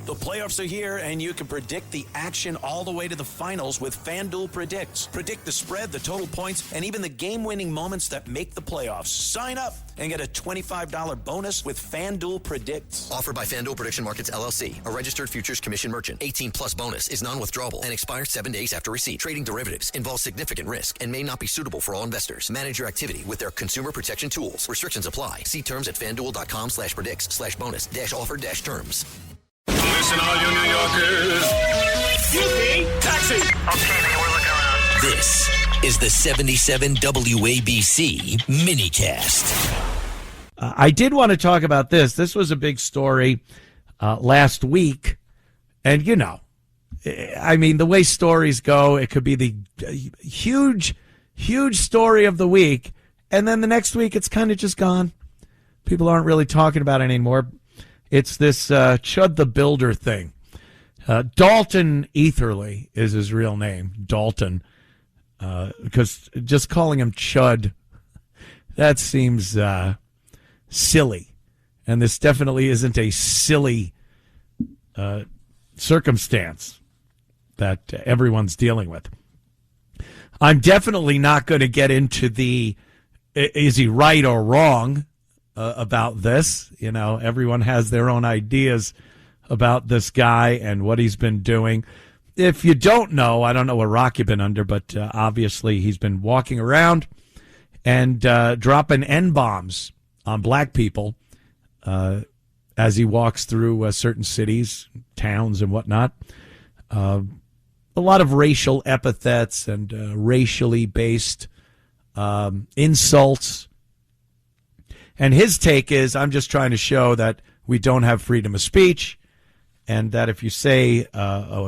The playoffs are here, and you can predict the action all the way to the finals with FanDuel Predicts. Predict the spread, the total points, and even the game-winning moments that make the playoffs. Sign up and get a $25 bonus with FanDuel Predicts. Offered by FanDuel Prediction Markets, LLC, a registered futures commission merchant. 18-plus bonus is non-withdrawable and expires 7 days after receipt. Trading derivatives involves significant risk and may not be suitable for all investors. Manage your activity with their consumer protection tools. Restrictions apply. See terms at FanDuel.com/predicts/bonus-offer-terms. Listen, all you New Yorkers. Taxi. Okay, man, we're looking around. This is the 77 WABC minicast. I did want to talk about this. This was a big story last week. And, you know, I mean, the way stories go, it could be the huge story of the week. And then the next week, it's kind of just gone. People aren't really talking about it anymore. It's this Chud the Builder thing. Dalton Etherly is his real name, Dalton, because just calling him Chud, that seems silly. And this definitely isn't a silly circumstance that everyone's dealing with. I'm definitely not going to get into the is he right or wrong about this. You know, everyone has their own ideas about this guy and what he's been doing. If you don't know, I don't know what rock you've been under, but obviously he's been walking around and dropping N-bombs on black people as he walks through certain cities, towns, and whatnot. A lot of racial epithets and racially based insults. And his take is, I'm just trying to show that we don't have freedom of speech, and that if you say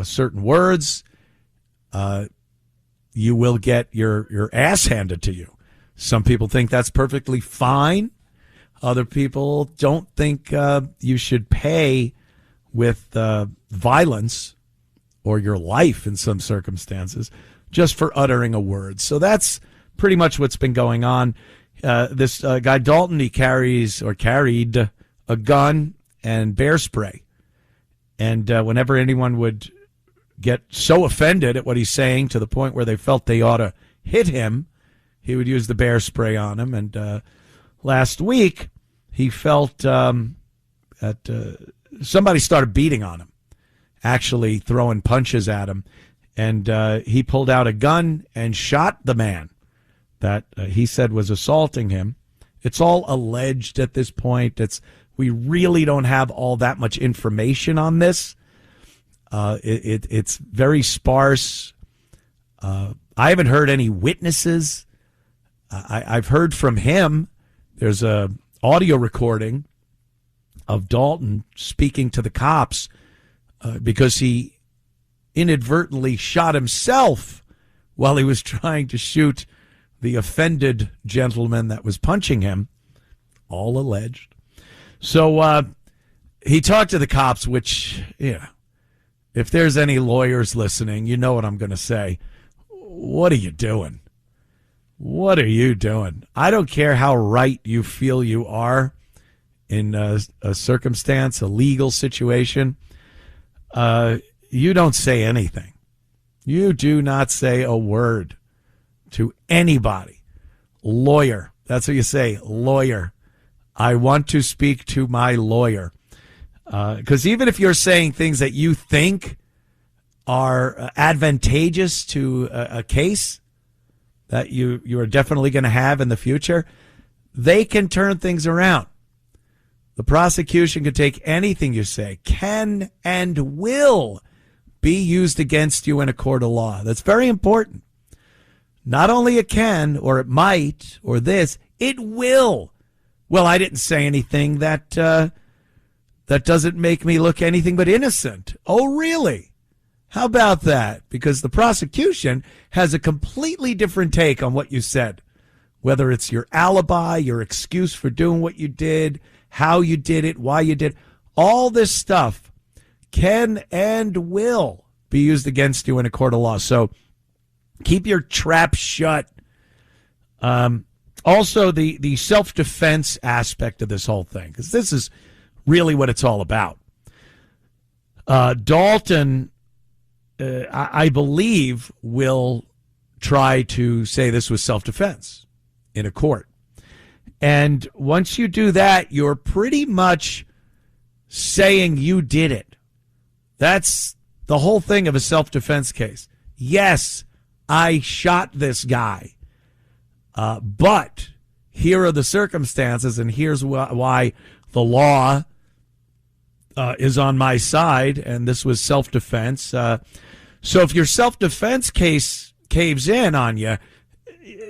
certain words, you will get your ass handed to you. Some people think that's perfectly fine. Other people don't think you should pay with violence or your life in some circumstances just for uttering a word. So that's pretty much what's been going on. This guy Dalton, he carried a gun and bear spray. And whenever anyone would get so offended at what he's saying to the point where they felt they ought to hit him, he would use the bear spray on him. And last week, he felt that somebody started beating on him, actually throwing punches at him. And he pulled out a gun and shot the man that he said was assaulting him. It's all alleged at this point. We really don't have all that much information on this. It's very sparse. I haven't heard any witnesses. I've heard from him. There's a audio recording of Dalton speaking to the cops because he inadvertently shot himself while he was trying to shoot the offended gentleman that was punching him, all alleged. So he talked to the cops, which, if there's any lawyers listening, you know what I'm going to say. What are you doing? What are you doing? I don't care how right you feel you are in a circumstance, a legal situation. You don't say anything. You do not say a word to anybody. Lawyer. That's what you say, lawyer. I want to speak to my lawyer. Because even if you're saying things that you think are advantageous to a case that you are definitely going to have in the future, they can turn things around. The prosecution can take anything you say, can and will be used against you in a court of law. That's very important. Not only it can, or it might, or this, it will. Well, I didn't say anything that doesn't make me look anything but innocent. Oh, really? How about that? Because the prosecution has a completely different take on what you said, whether it's your alibi, your excuse for doing what you did, how you did it, why you did. All this stuff can and will be used against you in a court of law. So keep your trap shut. Also, the self-defense aspect of this whole thing, because this is really what it's all about. Dalton, I believe, will try to say this was self-defense in a court. And once you do that, you're pretty much saying you did it. That's the whole thing of a self-defense case. Yes, I shot this guy, but here are the circumstances, and here's why the law is on my side, and this was self-defense. So if your self-defense case caves in on you,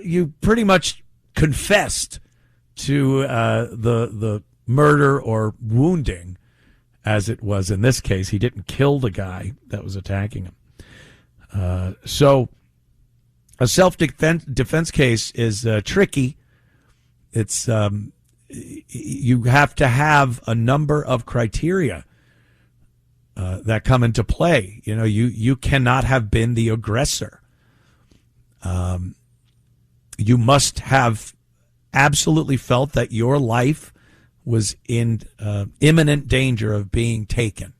you pretty much confessed to the murder or wounding, as it was in this case. He didn't kill the guy that was attacking him. So a self-defense case is tricky. It's you have to have a number of criteria that come into play. You know, you cannot have been the aggressor. You must have absolutely felt that your life was in imminent danger of being taken.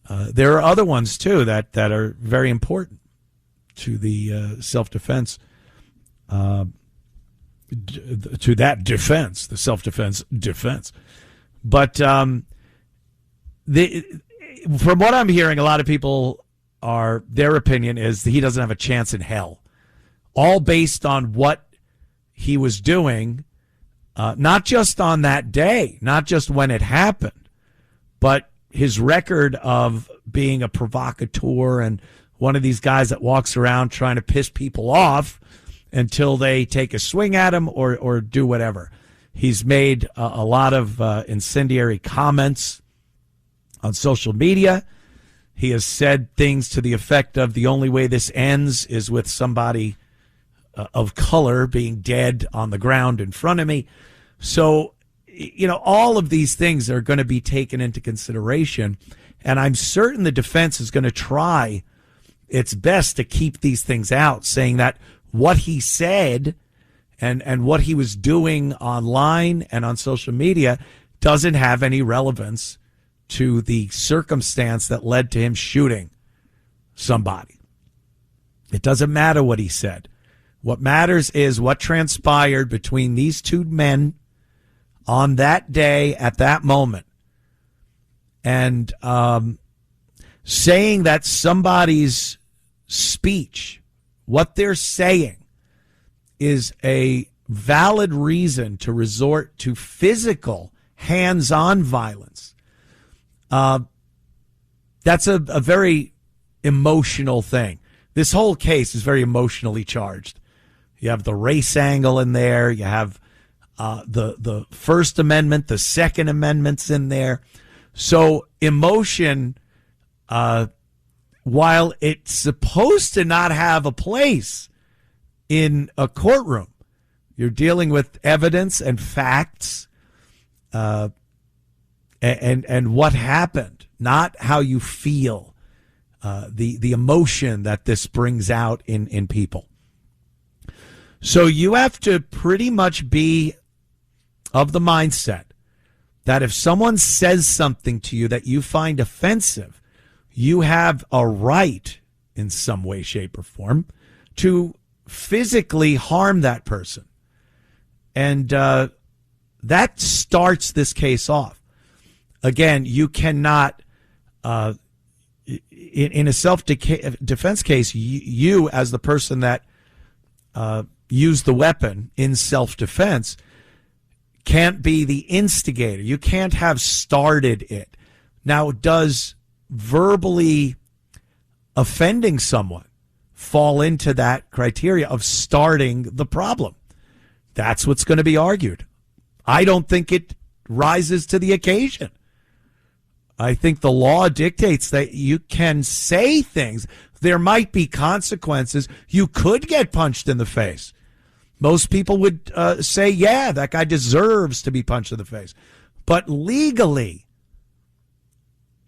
There are other ones, too, that are very important to the self-defense, to that defense, the self-defense defense. But from what I'm hearing, a lot of people their opinion is that he doesn't have a chance in hell, all based on what he was doing, not just on that day, not just when it happened, but his record of being a provocateur and one of these guys that walks around trying to piss people off until they take a swing at him or do whatever. He's made a lot of incendiary comments on social media. He has said things to the effect of, the only way this ends is with somebody of color being dead on the ground in front of me. So, you know, all of these things are going to be taken into consideration. And I'm certain the defense is going to try its best to keep these things out, saying that what he said and what he was doing online and on social media doesn't have any relevance to the circumstance that led to him shooting somebody. It doesn't matter what he said. What matters is what transpired between these two men on that day at that moment. And saying that somebody's speech, what they're saying, is a valid reason to resort to physical, hands-on violence. That's a very emotional thing. This whole case is very emotionally charged. You have the race angle in there. You have the First Amendment, the Second Amendment's in there. So emotion, while it's supposed to not have a place in a courtroom, you're dealing with evidence and facts, and what happened, not how you feel, the emotion that this brings out in people. So you have to pretty much be of the mindset that if someone says something to you that you find offensive, you have a right in some way, shape, or form to physically harm that person. And that starts this case off. Again, you cannot, in a self-defense case, you as the person that used the weapon in self-defense can't be the instigator. You can't have started it. Now, does verbally offending someone fall into that criteria of starting the problem? That's what's going to be argued. I don't think it rises to the occasion. I think the law dictates that you can say things. There might be consequences. You could get punched in the face. Most people would say, yeah, that guy deserves to be punched in the face. But legally,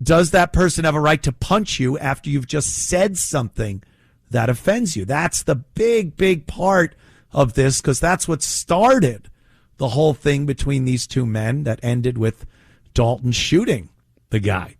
does that person have a right to punch you after you've just said something that offends you? That's the big, big part of this, because that's what started the whole thing between these two men that ended with Dalton shooting the guy.